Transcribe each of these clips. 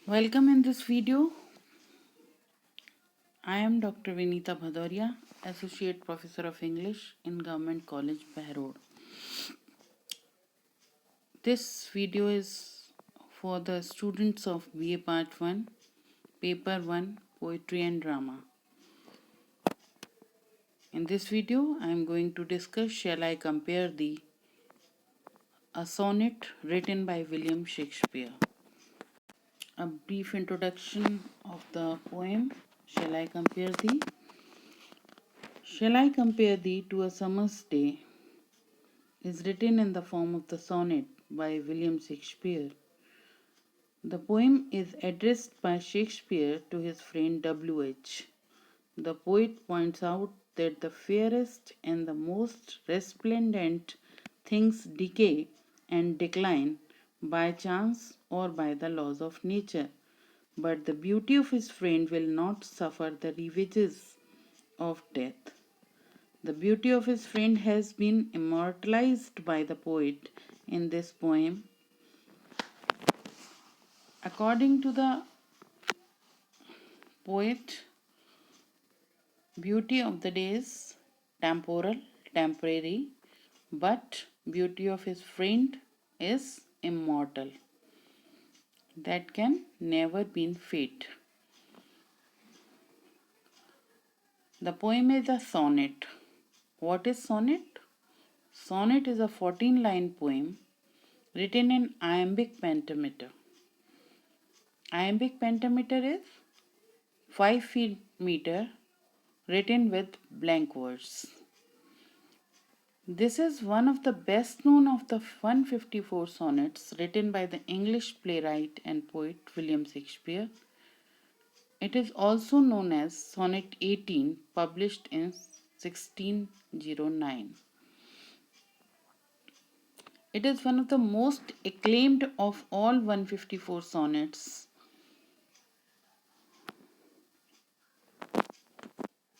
Welcome in this video. I am Dr. Vinita Bhadoria, Associate Professor of English in Government College, Behror. This video is for the students of BA Part 1, Paper 1, Poetry and Drama. In this video, I am going to discuss Shall I Compare Thee, a sonnet written by William Shakespeare. A brief introduction of the poem Shall I Compare Thee? Shall I compare thee to a summer's day is written in the form of the sonnet by William Shakespeare. The poem is addressed by Shakespeare to his friend W.H. The poet points out that the fairest and the most resplendent things decay and decline by chance or by the laws of nature, but the beauty of his friend will not suffer the ravages of death. The beauty of his friend has been immortalized by the poet in this poem. According to the poet, beauty of the day is temporal, temporary, but beauty of his friend is immortal. That can never be fate. The poem is a sonnet. What is sonnet? Sonnet is a 14-line poem written in iambic pentameter. Iambic pentameter is 5 feet meter written with blank verse. This is one of the best known of the 154 sonnets written by the English playwright and poet William Shakespeare. It is also known as Sonnet 18, published in 1609. It is one of the most acclaimed of all 154 sonnets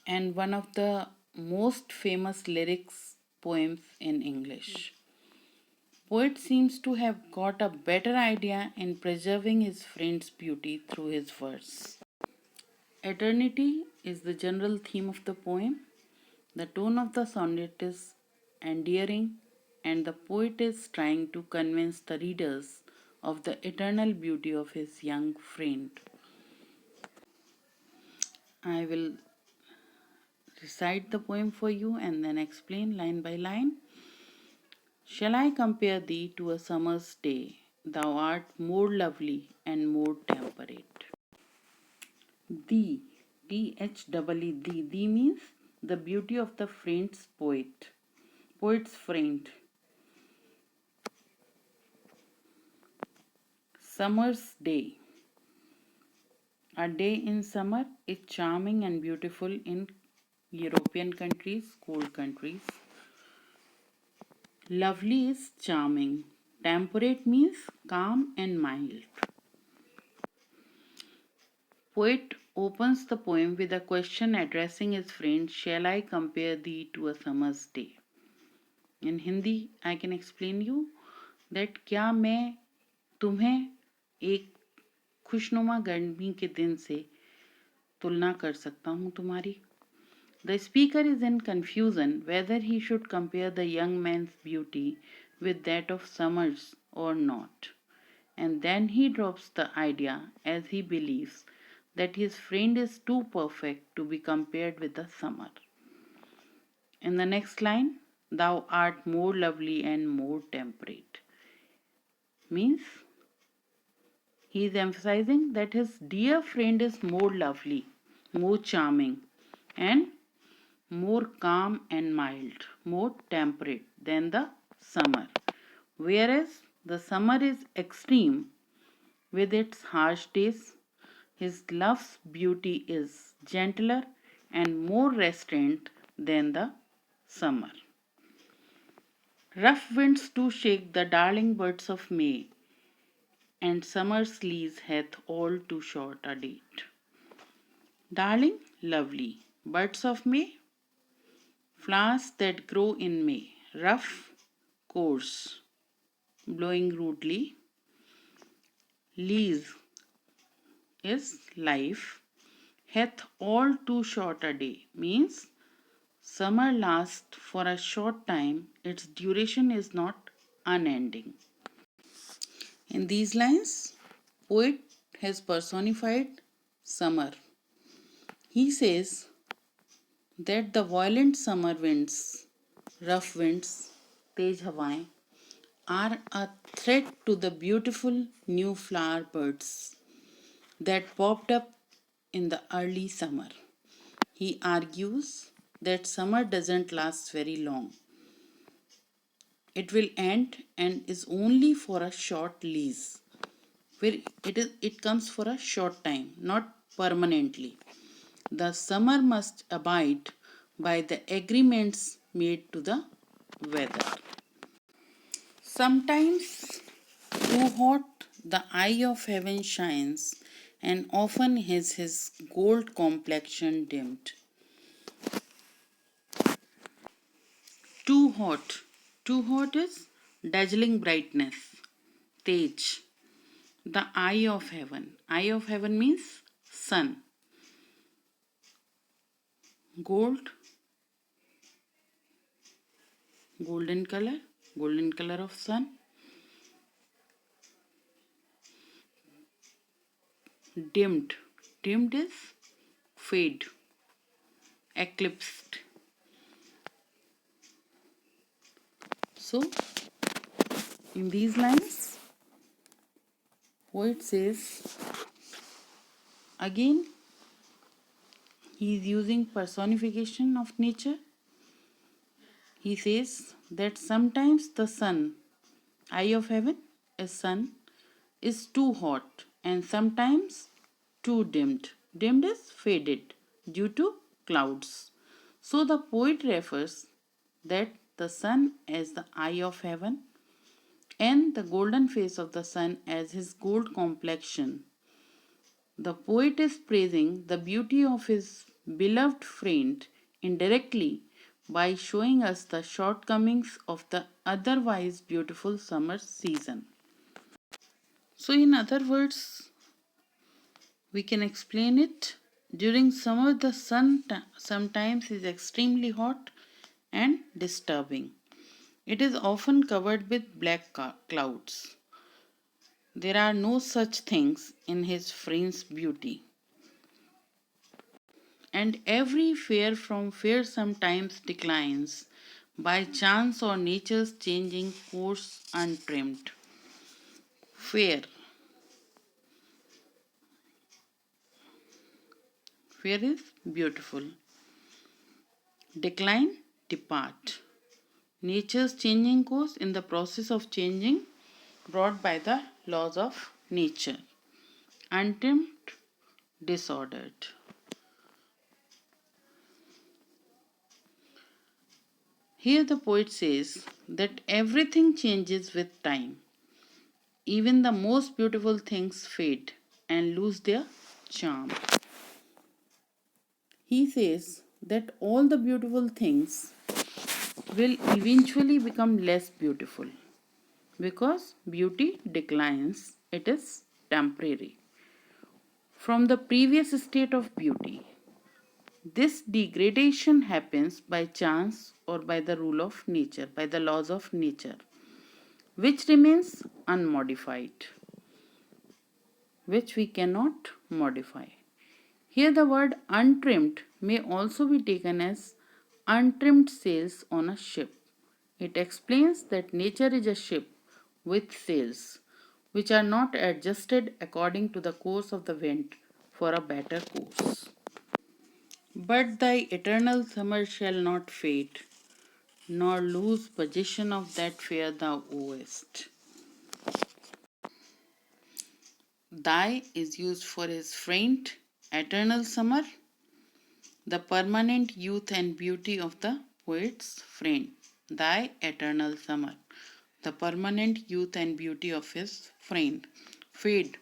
and one of the most famous lyrics poems in English. Poet seems to have got a better idea in preserving his friend's beauty through his verse. Eternity is the general theme of the poem. The tone of the sonnet is endearing, and the poet is trying to convince the readers of the eternal beauty of his young friend. I will recite the poem for you and then explain line by line. Shall I compare thee to a summer's day? Thou art more lovely and more temperate. Thee, thee. Thee means the beauty of the friend's poet, poet's friend. Summer's day. A day in summer is charming and beautiful in European countries, cold countries. Lovely is charming. Temperate means calm and mild. Poet opens the poem with a question addressing his friend, Shall I compare thee to a summer's day? In Hindi, I can explain you that क्या मैं तुम्हें एक खुशनुमा गर्मी के दिन से तुलना कर सकता हूँ तुम्हारी? The speaker is in confusion whether he should compare the young man's beauty with that of summers or not. And then he drops the idea as he believes that his friend is too perfect to be compared with the summer. In the next line, thou art more lovely and more temperate, means he is emphasizing that his dear friend is more lovely, more charming, and more calm and mild, more temperate than the summer. Whereas the summer is extreme with its harsh days, his love's beauty is gentler and more restrained than the summer. Rough winds do shake the darling birds of May, and summer's lease hath all too short a date. Darling, lovely, birds of May, flowers that grow in May, rough, coarse, blowing rudely, leaves is life hath all too short a day. Means summer lasts for a short time, its duration is not unending. In these lines, poet has personified summer. He says that the violent summer winds, rough winds, tej hawaएं, are a threat to the beautiful new flower buds that popped up in the early summer. He argues that summer doesn't last very long. It will end and is only for a short lease, where it comes for a short time, not permanently. The summer must abide by the agreements made to the weather. Sometimes too hot, the eye of heaven shines, and often is his gold complexion dimmed. Too hot. Too hot is dazzling brightness. Tej. The eye of heaven. Eye of heaven means sun. Gold, golden color of sun. Dimmed. Dimmed is fade, eclipsed. So, in these lines, poet says, again, he is using personification of nature. He says that sometimes the sun, eye of heaven, is sun, is too hot and sometimes too dimmed. Dimmed is faded due to clouds. So the poet refers that the sun as the eye of heaven and the golden face of the sun as his gold complexion. The poet is praising the beauty of his beloved friend indirectly by showing us the shortcomings of the otherwise beautiful summer season. So, in other words, we can explain it. During summer, the sun sometimes is extremely hot and disturbing. It is often covered with black clouds. There are no such things in his friend's beauty. And every fair from fair sometimes declines by chance or nature's changing course untrimmed. Fair. Fair is beautiful. Decline, depart. Nature's changing course in the process of changing brought by the laws of nature. Untrimmed, disordered. Here the poet says that everything changes with time. Even the most beautiful things fade and lose their charm. He says that all the beautiful things will eventually become less beautiful because beauty declines, it is temporary from the previous state of beauty. This degradation happens by chance or by the rule of nature, by the laws of nature, which remains unmodified, which we cannot modify. Here, the word untrimmed may also be taken as untrimmed sails on a ship. It explains that nature is a ship with sails, which are not adjusted according to the course of the wind for a better course. But thy eternal summer shall not fade, nor lose possession of that fair thou owest. Thy is used for his friend, eternal summer, the permanent youth and beauty of the poet's friend. Thy eternal summer, the permanent youth and beauty of his friend. Fade,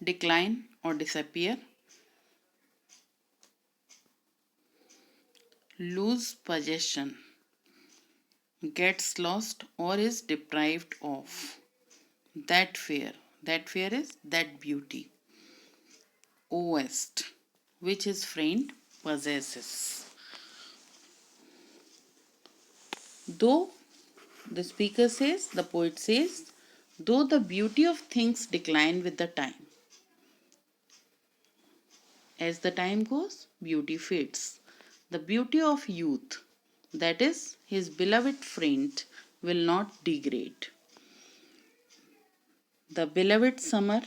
decline or disappear. Lose possession, gets lost or is deprived of. That fair, That fair is that beauty. Oest, which his friend possesses. Though the speaker says, the poet says, though the beauty of things decline with the time, as the time goes, beauty fades. The beauty of youth, that is, his beloved friend, will not degrade. The beloved summer,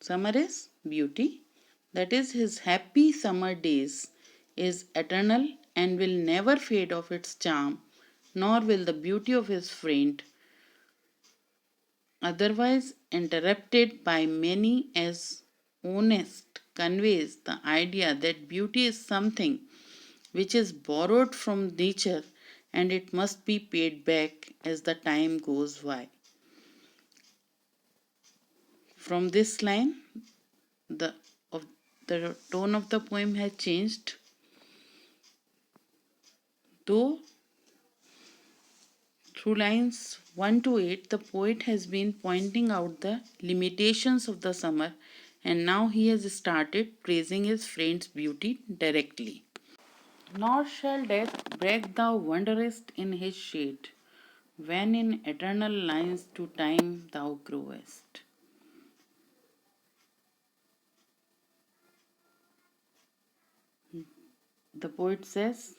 summer is beauty, that is, his happy summer days, is eternal and will never fade of its charm, nor will the beauty of his friend, otherwise interrupted by many as honest, conveys the idea that beauty is something which is borrowed from nature and it must be paid back as the time goes by. From this line, the of the tone of the poem has changed. Though through lines 1 to 8, the poet has been pointing out the limitations of the summer, and now he has started praising his friend's beauty directly. Nor shall death break thou wonderest in his shade, when in eternal lines to time thou growest. The poet says,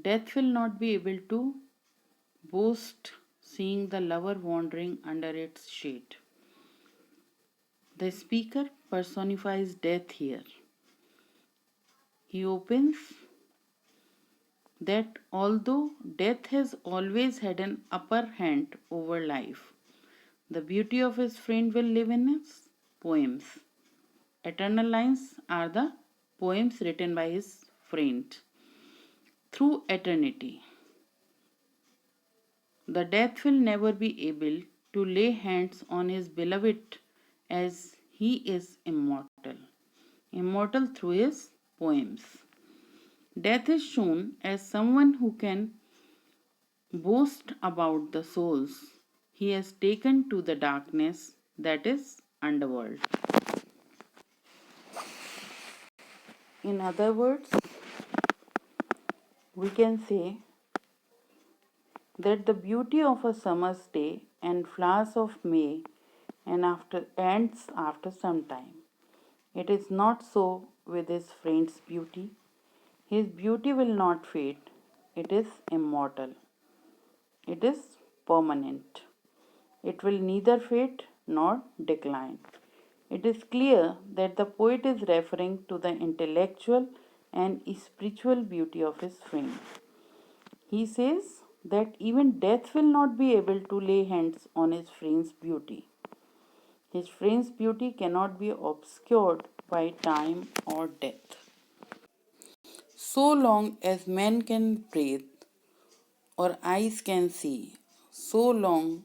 death will not be able to boast seeing the lover wandering under its shade. The speaker personifies death here. He opens that although death has always had an upper hand over life, the beauty of his friend will live in his poems. Eternal lines are the poems written by his friend. Through eternity, the death will never be able to lay hands on his beloved as he is immortal. Immortal through his poems. Death is shown as someone who can boast about the souls he has taken to the darkness, that is underworld. In other words, we can say that the beauty of a summer's day and flowers of May and after ends after some time. It is not so with his friend's beauty. His beauty will not fade. It is immortal. It is permanent. It will neither fade nor decline. It is clear that the poet is referring to the intellectual and spiritual beauty of his friend. He says that even death will not be able to lay hands on his friend's beauty. His friend's beauty cannot be obscured by time or death. So long as men can breathe or eyes can see, so long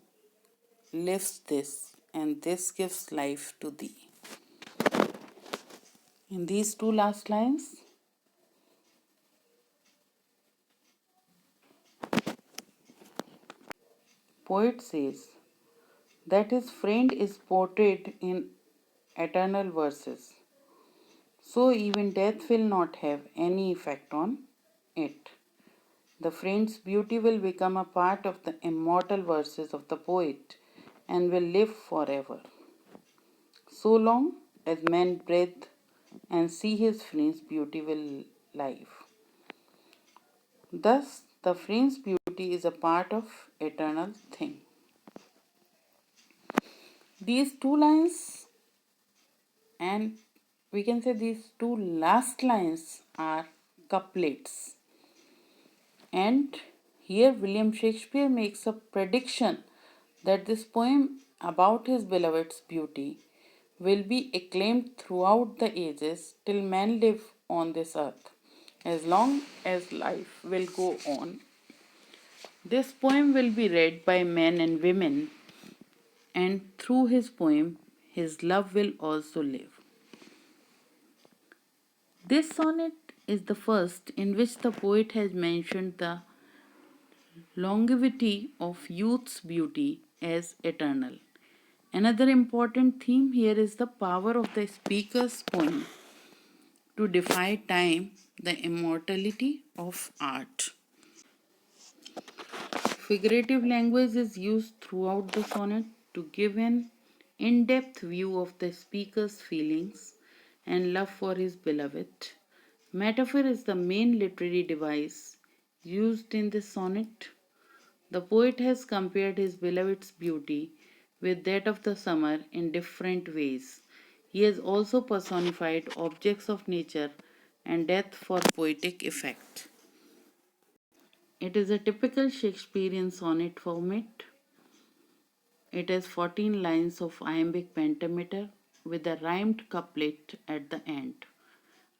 lives this, and this gives life to thee. In these two last lines, poet says that his friend is portrayed in eternal verses, so even death will not have any effect on it. The friend's beauty will become a part of the immortal verses of the poet and will live forever. So long as men breathe and see his friend's beauty will live. Thus, the friend's beauty is a part of eternal thing. These two lines, and we can say these two last lines, are couplets. And here William Shakespeare makes a prediction that this poem about his beloved's beauty will be acclaimed throughout the ages till men live on this earth. As long as life will go on, this poem will be read by men and women, and through his poem, his love will also live. This sonnet is the first in which the poet has mentioned the longevity of youth's beauty as eternal, Another important theme here is the power of the speaker's poem to defy time, the immortality of art. Figurative language is used throughout the sonnet to give an in depth view of the speaker's feelings and love for his beloved. Metaphor is the main literary device used in this sonnet. The poet has compared his beloved's beauty with that of the summer in different ways. He has also personified objects of nature and death for poetic effect. It is a typical Shakespearean sonnet format. It has 14 lines of iambic pentameter with a rhymed couplet at the end.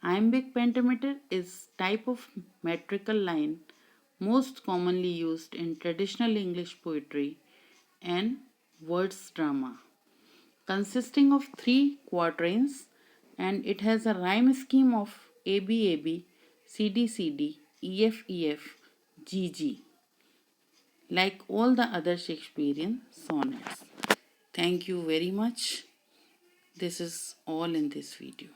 Iambic pentameter is type of metrical line most commonly used in traditional English poetry and words drama, consisting of three quatrains, and it has a rhyme scheme of ABAB, CDCD, EFEF, GG, like all the other Shakespearean sonnets. Thank you very much. This is all in this video.